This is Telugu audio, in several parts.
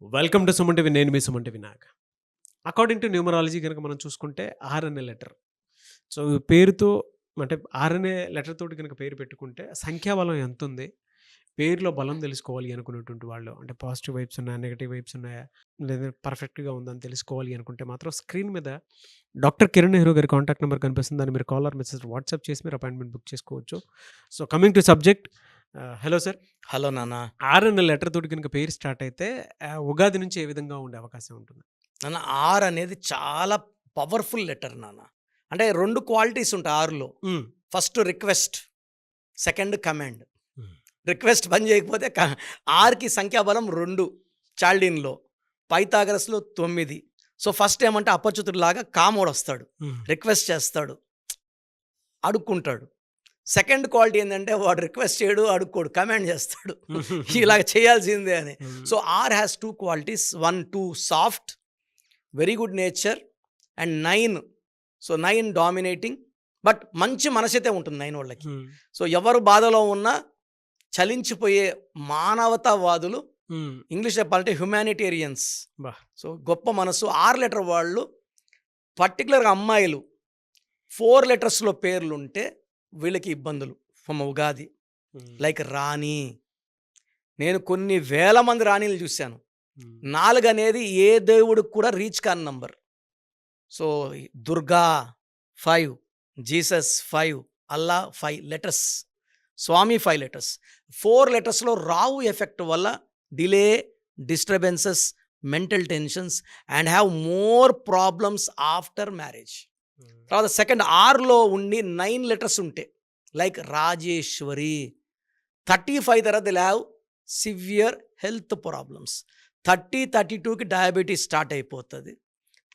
Welcome to Suman TV. నేను మీ Suman TV Nag. According to numerology కనుక మనం చూసుకుంటే ఆర్ అనే లెటర్. సో పేరుతో అంటే ఆర్ అనే లెటర్ తోటి కనుక పేరు పెట్టుకుంటే సంఖ్యాబలం ఎంతుంది? పేరులో బలం తెలుసుకోవాలి అనుకునేటువంటి వాళ్ళు అంటే పాజిటివ్ వైబ్స్ ఉన్నాయా? నెగెటివ్ వైబ్స్ ఉన్నాయా? లేదా పర్ఫెక్ట్‌గా ఉందని తెలుసుకోవాలి అనుకుంటే మాత్రం స్క్రీన్ మీద డాక్టర్ కిరణ్ నెహ్రూ గారి కాంటాక్ట్ నంబర్ కనిపిస్తుంది. దాన్ని మీరు కాల్ ఆర్ మెసేజ్ వాట్సాప్ చేసి మీరు అపాయింట్మెంట్ బుక్ చేసుకోవచ్చు. So coming to subject. Hello sir. Hello నాన్న. ఆర్ అనే లెటర్ తోటి కనుక పేరు స్టార్ట్ అయితే ఉగాది నుంచి ఏ విధంగా ఉండే అవకాశం ఉంటుంది? నాన్న, ఆర్ అనేది చాలా పవర్ఫుల్ లెటర్ నాన్న. అంటే 2 క్వాలిటీస్ ఉంటాయి ఆర్‌లో. First request, second command. Request పని చేయకపోతే ఆర్‌కి సంఖ్యాబలం 2 చాల్డీన్‌లో, పైథాగరస్‌లో 9. సో ఫస్ట్ ఏమంటే అపరిచితుడిలాగా కామోడొస్తాడు, రిక్వెస్ట్ చేస్తాడు, అడుక్కుంటాడు. సెకండ్ క్వాలిటీ ఏంటంటే వాడు రిక్వెస్ట్ చేయడు, అడుక్కోడు, కమాండ్ చేస్తాడు ఇలాగ చేయాల్సిందే అని. So R has 2 qualities. 1 2 soft, very good nature, and 9. So 9 dominating, but మంచి మనసైతే ఉంటుంది 9 వాళ్ళకి. సో ఎవరు బాధలో ఉన్నా చలించిపోయే మానవతావాదులు, ఇంగ్లీష్ చెప్పాలంటే హ్యుమానిటేరియన్స్. సో గొప్ప మనసు. 6 లెటర్ వాళ్ళు, పర్టికులర్గా అమ్మాయిలు 4 లెటర్స్లో పేర్లు ఉంటే వీళ్ళకి ఇబ్బందులు ఫ్రమ్ ఉగాది. లైక్ రాణి. నేను కొన్ని వేల మంది రాణీలు చూశాను. 4 అనేది ఏ దేవుడికి కూడా రీచ్ కాని number. So Durga 5, Jesus 5, Allah 5 letters, Swami 5 letters. 4 లెటర్స్లో రావు ఎఫెక్ట్ వల్ల delay, disturbances, mental tensions and have more problems after marriage. తర్వాత సెకండ్ ఆర్లో ఉండి 9 లెటర్స్ ఉంటే లైక్ రాజేశ్వరి. 35 తర్వాత they have severe health problems. 30-32కి డయాబెటీస్ స్టార్ట్ అయిపోతుంది.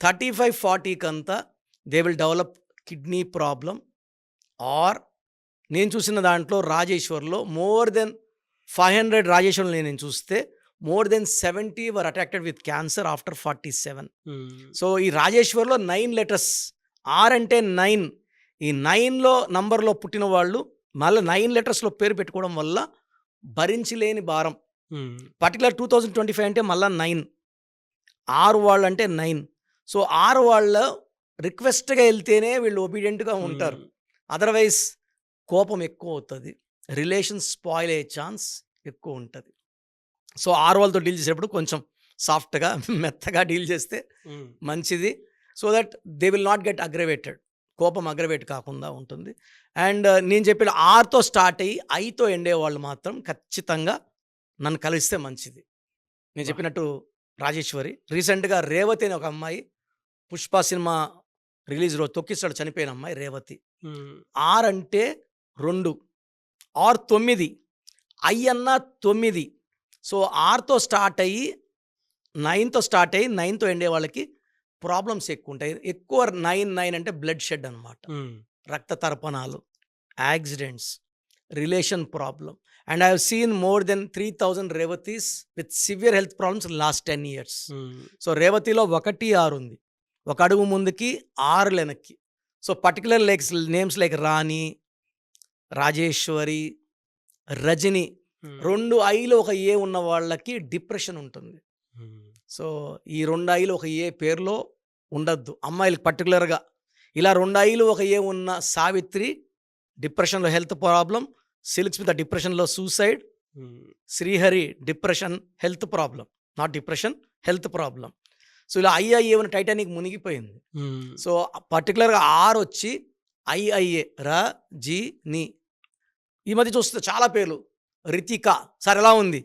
35-40కి అంతా they will develop kidney problem. R నేను చూసిన దాంట్లో రాజేశ్వర్లో మోర్ దెన్ 500 రాజేశ్వర్లు నేను చూస్తే more than 70 were attacked with cancer after 47. So ఈ రాజేశ్వర్లో 9 లెటర్స్. ఆర్ అంటే 9. ఈ 9లో నంబర్లో పుట్టిన వాళ్ళు మళ్ళీ 9 లెటర్స్లో పేరు పెట్టుకోవడం వల్ల భరించలేని భారం. పర్టికులర్ 2025 అంటే మళ్ళీ 9. 6 వాళ్ళు అంటే 9. సో 6 వాళ్ళ రిక్వెస్ట్గా వెళ్తేనే వీళ్ళు ఒబీడియంట్గా ఉంటారు. అదర్వైజ్ కోపం ఎక్కువ అవుతుంది, రిలేషన్ స్పాయిల్ అయ్యే ఛాన్స్ ఎక్కువ ఉంటుంది. సో 6 వాళ్ళతో డీల్ చేసేటప్పుడు కొంచెం సాఫ్ట్గా మెత్తగా డీల్ చేస్తే మంచిది. So that they will not get aggravated. కోపం అగ్రవేట్ కాకుండా ఉంటుంది. అండ్ నేను చెప్పిన ఆర్తో స్టార్ట్ అయ్యి ఐతో ఎండే వాళ్ళు మాత్రం ఖచ్చితంగా నన్ను కలిస్తే మంచిది. నేను చెప్పినట్టు రాజేశ్వరి. రీసెంట్గా రేవతి అని ఒక అమ్మాయి, పుష్ప సినిమా రిలీజ్ రోజు తొక్కిస్తాడు చనిపోయిన అమ్మాయి రేవతి. ఆర్ అంటే 2, ఆర్ 9, ఐ అన్న 9. సో ఆర్తో స్టార్ట్ అయ్యి 9తో స్టార్ట్ అయ్యి 9తో ఎండే వాళ్ళకి ప్రాబ్లమ్స్ ఎక్కువ ఉంటాయి. ఎక్కువ 9 అంటే బ్లడ్ షెడ్ అనమాట. రక్త తర్పణాలు, accidents, relation problem. And I have seen more than 3000 Revathis with severe health problems last 10 years. So రేవతిలో 1 6 ఉంది, 1 అడుగు ముందుకి 6 వెనక్కి. So particular names like Rani, Rajeshwari, Rajani. 2 ఐలు ఒక ఏ ఉన్న వాళ్ళకి డిప్రెషన్ ఉంటుంది. సో ఈ 2 ఐలు ఒక ఏ పేరులో ఉండద్దు అమ్మాయిలకు పర్టికులర్గా. ఇలా 2 ఐలు ఒక ఏ ఉన్న సావిత్రి డిప్రెషన్లో హెల్త్ ప్రాబ్లం, సిల్క్ స్మిత డిప్రెషన్లో suicide, Srihari depression health problem, not depression health problem. So ఇలా ఐఐఏ ఉన్న టైటానిక్ మునిగిపోయింది. సో పర్టికులర్గా ఆర్ వచ్చి ఐఐఏ ర జీ ని. ఈ మధ్య చూస్తే చాలా పేర్లు. రితిక సార్ ఎలా ఉంది,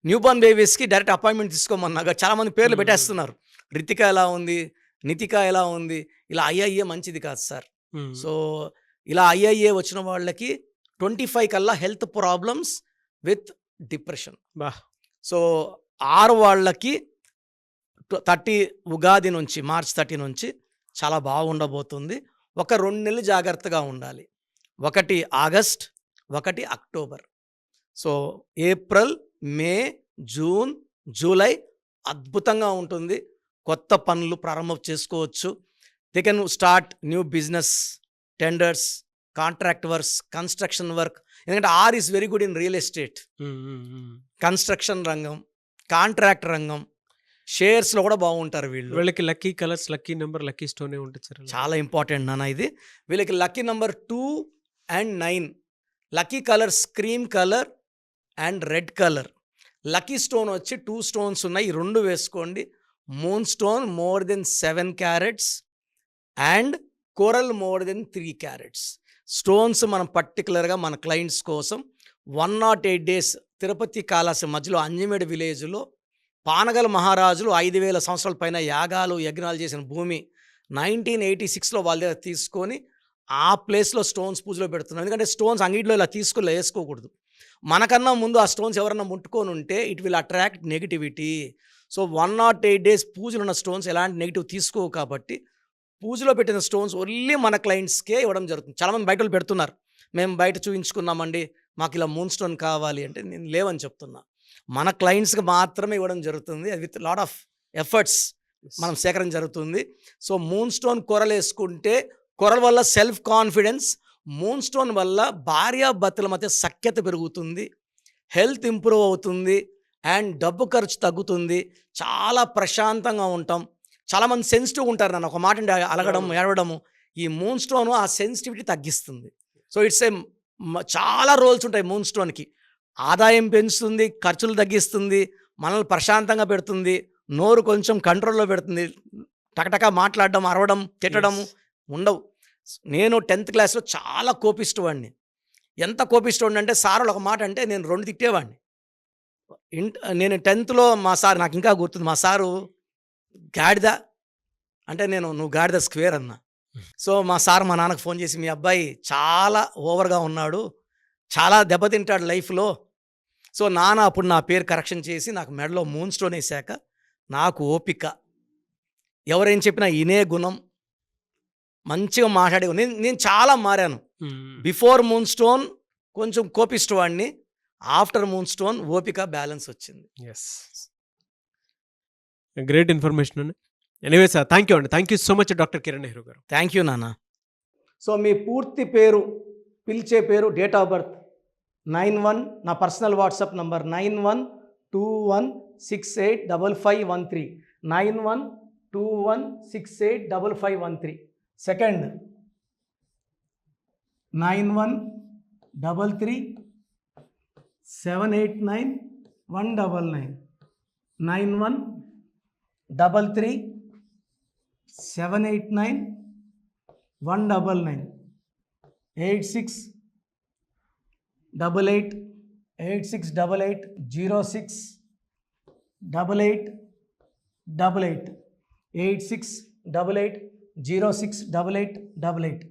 న్యూ బోర్న్ బేబీస్కి డైరెక్ట్ అపాయింట్మెంట్ తీసుకోమన్నాగా చాలామంది పేర్లు పెట్టేస్తున్నారు. రితిక ఎలా ఉంది, నితిక ఎలా ఉంది. ఇలా ఐఐఏ మంచిది కాదు సార్. సో ఇలా ఐఐఏ వచ్చిన వాళ్ళకి 25 కల్లా health problems with depression. So 6 వాళ్ళకి 30 ఉగాది నుంచి మార్చ్ 30 నుంచి చాలా బాగుండబోతుంది. ఒక 2 నెలలు జాగ్రత్తగా ఉండాలి. 1 August, 1 October. So April, May, June, July అద్భుతంగా ఉంటుంది. కొత్త పనులు ప్రారంభం చేసుకోవచ్చు. They can start new business, tenders, contract works, construction work. ఎందుకంటే R is very good in real estate, construction రంగం, కాంట్రాక్ట్ రంగం, షేర్స్‌లో కూడా బాగుంటారు వీళ్ళు. వీళ్ళకి lucky colours, lucky number, lucky స్టోనే ఉంటుంది సార్. చాలా ఇంపార్టెంట్ నాన్న ఇది. వీళ్ళకి lucky number 2 and 9. Lucky colours cream colour and red colour. Lucky stone వచ్చి 2 స్టోన్స్ ఉన్నాయి. ఈ 2 వేసుకోండి. Moon stone more than 7 carats and coral more than 3 carats. Stones మనం పర్టికులర్గా మన క్లయింట్స్ కోసం 108 డేస్ తిరుపతి కాళహస్తి మధ్యలో అంజమేడు విలేజ్లో పానగల్ మహారాజులు 5,000 సంవత్సరాల పైన యాగాలు యజ్ఞాలు చేసిన భూమి 1986లో వాళ్ళ దగ్గర తీసుకొని ఆ ప్లేస్లో స్టోన్స్ పూజలో పెడుతున్నాం. ఎందుకంటే స్టోన్స్ అంగిట్లో ఇలా తీసుకుని వేసుకోకూడదు. మనకన్నా ముందు ఆ స్టోన్స్ ఎవరన్నా ముట్టుకొని ఉంటే it will attract negativity. So 108 days పూజలు ఉన్న స్టోన్స్ ఎలాంటి నెగిటివ్ తీసుకోవు కాబట్టి పూజలో పెట్టిన స్టోన్స్ ఓన్లీ మన క్లయింట్స్కే ఇవ్వడం జరుగుతుంది. చాలామంది బయట వాళ్ళు పెడుతున్నారు, మేము బయట చూపించుకున్నామండి, మాకు ఇలా మూన్ స్టోన్ కావాలి అంటే నేను లేవని చెప్తున్నా. మన క్లయింట్స్కి మాత్రమే ఇవ్వడం జరుగుతుంది. అది విత్ లాట్ ఆఫ్ ఎఫర్ట్స్ మనం సేకరణ జరుగుతుంది. సో మూన్ స్టోన్ కొరలు వేసుకుంటే కొరల వల్ల సెల్ఫ్ కాన్ఫిడెన్స్, మూన్ స్టోన్ వల్ల భార్యాభర్తల మధ్య సఖ్యత పెరుగుతుంది, హెల్త్ ఇంప్రూవ్ అవుతుంది అండ్ డబ్బు ఖర్చు తగ్గుతుంది, చాలా ప్రశాంతంగా ఉంటాం. చాలామంది సెన్సిటివ్ ఉంటారు, నన్ను ఒక మాట అంటే అలగడం ఏడవడము. ఈ మూన్ స్టోన్ ఆ సెన్సిటివిటీ తగ్గిస్తుంది. సో ఇట్స్ ఏ చాలా రోల్స్ ఉంటాయి మూన్ స్టోన్కి. ఆదాయం పెంచుతుంది, ఖర్చులు తగ్గిస్తుంది, మనల్ని ప్రశాంతంగా పెడుతుంది, నోరు కొంచెం కంట్రోల్లో పెడుతుంది, టకటక మాట్లాడడం, అరవడం, తిట్టడం ఉండవు. నేను 10th క్లాస్లో చాలా కోపిష్టవాడిని. ఎంత కోపిష్టవాడిని అంటే సార్ ఒక మాట అంటే నేను 2 తిట్టేవాడిని. నేను 10థ్లో మా సార్ నాకు ఇంకా గుర్తుంది. మా సారు గాడిద అంటే నువ్వు గాడిద స్క్వేర్ అన్నా. సో మా సార్ మా నాన్నకు ఫోన్ చేసి, మీ అబ్బాయి చాలా ఓవర్గా ఉన్నాడు, చాలా దెబ్బతింటాడు లైఫ్లో. సో నాన్న అప్పుడు నా పేరు కరెక్షన్ చేసి నాకు మెడలో మూన్ స్టోన్ వేసాక నాకు ఓపిక, ఎవరేం చెప్పినా ఇనే గుణం, మంచిగా మాట్లాడే నేను చాలా మారాను. బిఫోర్ మూన్ స్టోన్ కొంచెం కోపిష్టవాడిని, ఆఫ్టర్ మూన్ స్టోన్ ఓపిక బ్యాలెన్స్ వచ్చింది. ఎస్, గ్రేట్ ఇన్ఫర్మేషన్ అండి. ఎనీవే సార్, థ్యాంక్ యూ అండి. Thank you so much doctor Kiran Nehru గారు. థ్యాంక్ యూ నాన్న. సో మీ పూర్తి పేరు, పిలిచే పేరు, డేట్ ఆఫ్ బర్త్ 91, నా personal WhatsApp number 9121685513, 9121685513. Second 9133789199, 9133789199, 8688068888, 8688068888.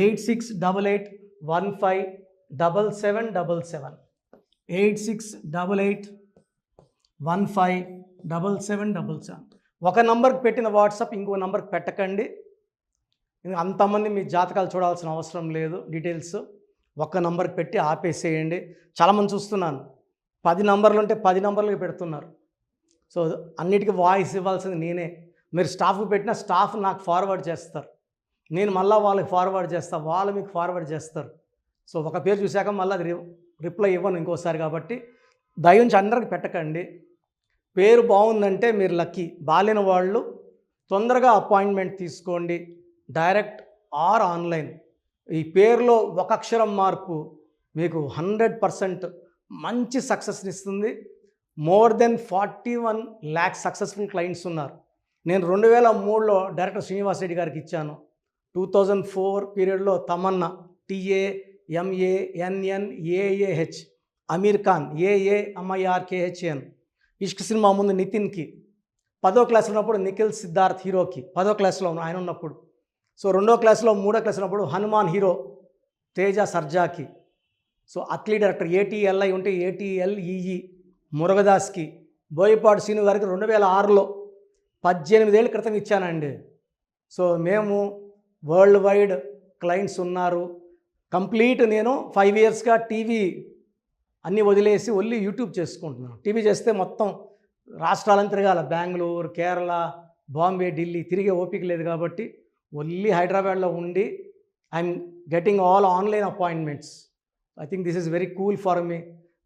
Eight six double eight 157777, 8688157777. ఒక నంబర్కి పెట్టిన వాట్సాప్ ఇంకో నంబర్కి పెట్టకండి. అంతమంది మీ జాతకాలు చూడాల్సిన అవసరం లేదు. డీటెయిల్స్ ఒక్క నంబర్కి పెట్టి ఆపేసేయండి. చాలామంది చూస్తున్నాను 10 నంబర్లు ఉంటే 10 నంబర్లకి పెడుతున్నారు. సో అన్నిటికీ వాయిస్ ఇవ్వాల్సింది నేనే. మీరు స్టాఫ్కి పెట్టిన స్టాఫ్ నాకు ఫార్వర్డ్ చేస్తారు, నేను మళ్ళీ వాళ్ళకి ఫార్వర్డ్ చేస్తాను, వాళ్ళు మీకు ఫార్వర్డ్ చేస్తారు. సో ఒక పేరు చూశాక మళ్ళీ అది రిప్లై ఇవ్వను ఇంకోసారి. కాబట్టి దయించి అందరికి పెట్టకండి. పేరు బాగుందంటే మీరు లక్కీ. బాలేని వాళ్ళు తొందరగా అపాయింట్మెంట్ తీసుకోండి, డైరెక్ట్ ఆర్ ఆన్లైన్. ఈ పేరులో ఒక అక్షరం మార్పు మీకు 100% మంచి సక్సెస్ని ఇస్తుంది. More than 41 lakhs successful clients ఉన్నారు. నేను 2003లో డైరెక్టర్ శ్రీనివాస్ రెడ్డి గారికి ఇచ్చాను. 2004 పీరియడ్లో తమన్నా, TAMANNAAH, అమీర్ ఖాన్, AAMIRKHN, ఇష్క్ సినిమా ముందు నితిన్కి, 10వ క్లాస్ ఉన్నప్పుడు నిఖిల్ సిద్ధార్థ్ హీరోకి, 10వ క్లాస్లో ఆయన ఉన్నప్పుడు. సో 2వ క్లాస్లో 3వ క్లాస్ ఉన్నప్పుడు హనుమాన్ హీరో తేజ సర్జాకి. సో అథ్లీ డైరెక్టర్ ATLI ఉంటే ATLEE మురుగదాస్కి, బోయపాటి శ్రీను గారికి 2006లో 18 ఏళ్ళ క్రితం ఇచ్చానండి. సో మేము వరల్డ్ వైడ్ క్లయింట్స్ ఉన్నారు. కంప్లీట్ నేను 5 yearsగా టీవీ అన్నీ వదిలేసి ఓన్లీ యూట్యూబ్ చేసుకుంటున్నాను. టీవీ చేస్తే మొత్తం రాష్ట్రాలను తిరగాల, బెంగళూరు, కేరళ, బాంబే, ఢిల్లీ తిరిగే ఓపిక లేదు. కాబట్టి ఓన్లీ హైదరాబాద్లో ఉండి I'm getting all online appointments. I think this is very cool for me.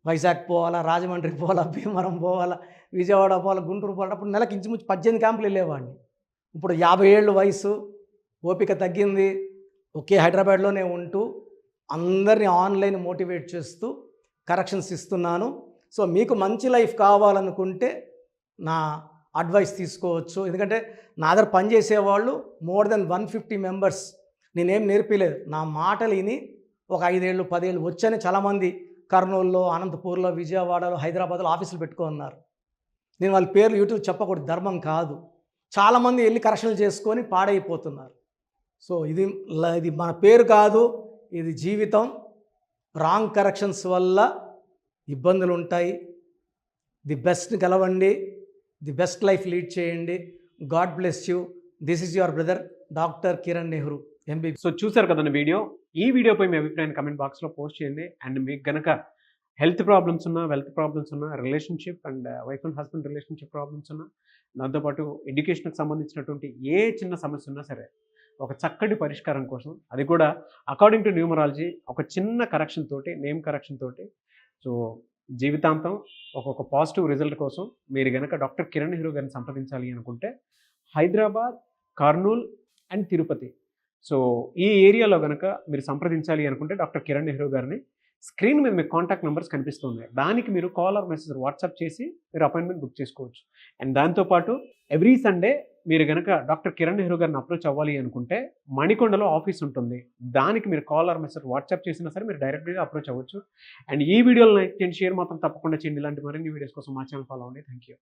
Vizag పోవాలా, రాజమండ్రి పోవాలా, భీమవరం పోవాలా, విజయవాడ పోవాలా, గుంటూరు పోవాలా. అప్పుడు నెలకి ఇంచుమించు 18 క్యాంపులు వెళ్ళేవాడిని. ఇప్పుడు 50 ఏళ్ళు వయసు, ఓపిక తగ్గింది. ఒకే హైదరాబాద్లోనే ఉంటూ అందరినీ ఆన్లైన్ మోటివేట్ చేస్తూ కరెక్షన్స్ ఇస్తున్నాను. సో మీకు మంచి లైఫ్ కావాలనుకుంటే నా అడ్వైస్ తీసుకోవచ్చు. ఎందుకంటే నా దగ్గర పనిచేసేవాళ్ళు మోర్ దెన్ 150 మెంబర్స్. నేనేం నేర్పిలేదు, నా మాటలు విని ఒక 5 ఏళ్ళు 10 ఏళ్ళు వచ్చని చాలామంది కర్నూలులో, అనంతపూర్లో, విజయవాడలో, హైదరాబాద్లో ఆఫీసులు పెట్టుకున్నారు. నేను వాళ్ళ పేర్లు యూట్యూబ్ చెప్పకూడదు, ధర్మం కాదు. చాలామంది వెళ్ళి కరెక్షన్లు చేసుకొని పాడైపోతున్నారు. సో ఇది మన పేరు కాదు, ఇది జీవితం. రాంగ్ కరెక్షన్స్ వల్ల ఇబ్బందులు ఉంటాయి. ది బెస్ట్ గెలవండి, ది బెస్ట్ లైఫ్ లీడ్ చేయండి. God bless you. This is your brother doctor Kiran Nehru MB. So చూసారు కదండి వీడియో. ఈ వీడియోపై మీ అభిప్రాయాన్ని కమెంట్ బాక్స్లో పోస్ట్ చేయండి. అండ్ మీకు గనక హెల్త్ ప్రాబ్లమ్స్ ఉన్నా, వెల్త్ ప్రాబ్లమ్స్ ఉన్నా, relationship and wife and husband relationship problems ఉన్నా, దాంతోపాటు ఎడ్యుకేషన్కి సంబంధించినటువంటి ఏ చిన్న సమస్య ఉన్నా సరే ఒక చక్కటి పరిష్కారం కోసం, అది కూడా అకార్డింగ్ టు న్యూమరాలజీ, ఒక చిన్న కరెక్షన్ తోటి, నేమ్ కరెక్షన్ తోటి, సో జీవితాంతం ఒక్కొక్క పాజిటివ్ రిజల్ట్ కోసం మీరు కనుక డాక్టర్ కిరణ్ నెహ్రూ గారిని సంప్రదించాలి అనుకుంటే హైదరాబాద్, కర్నూల్ అండ్ తిరుపతి, సో ఈ ఏరియాలో కనుక మీరు సంప్రదించాలి అనుకుంటే డాక్టర్ కిరణ్ నెహ్రూ గారిని స్క్రీన్ మీద మీకు కాంటాక్ట్ నెంబర్స్ కనిపిస్తున్నాయి. దానికి మీరు కాల్ ఆర్ మెసేజ్ వాట్సాప్ చేసి మీరు అపాయింట్మెంట్ బుక్ చేసుకోవచ్చు. అండ్ దాంతోపాటు ఎవ్రీ సండే మీరు కనుక డాక్టర్ కిరణ్ నెహ్రూ గారిని అప్రోచ్ అవ్వాలి అనుకుంటే మణికొండలో ఆఫీస్ ఉంటుంది. దానికి మీరు కాల్ ఆర్ మెసేజ్ వాట్సాప్ చేసినా సరే మీరు డైరెక్ట్గా అప్రోచ్ అవ్వచ్చు. అండ్ ఈ వీడియోలో లైక్ చేయండి, షేర్ మాత్రం తప్పకుండా చేయండి. ఇలాంటి మరిన్ని వీడియోస్ కోసం మా ఛానల్ ఫాలో అవ్వండి. Thank you.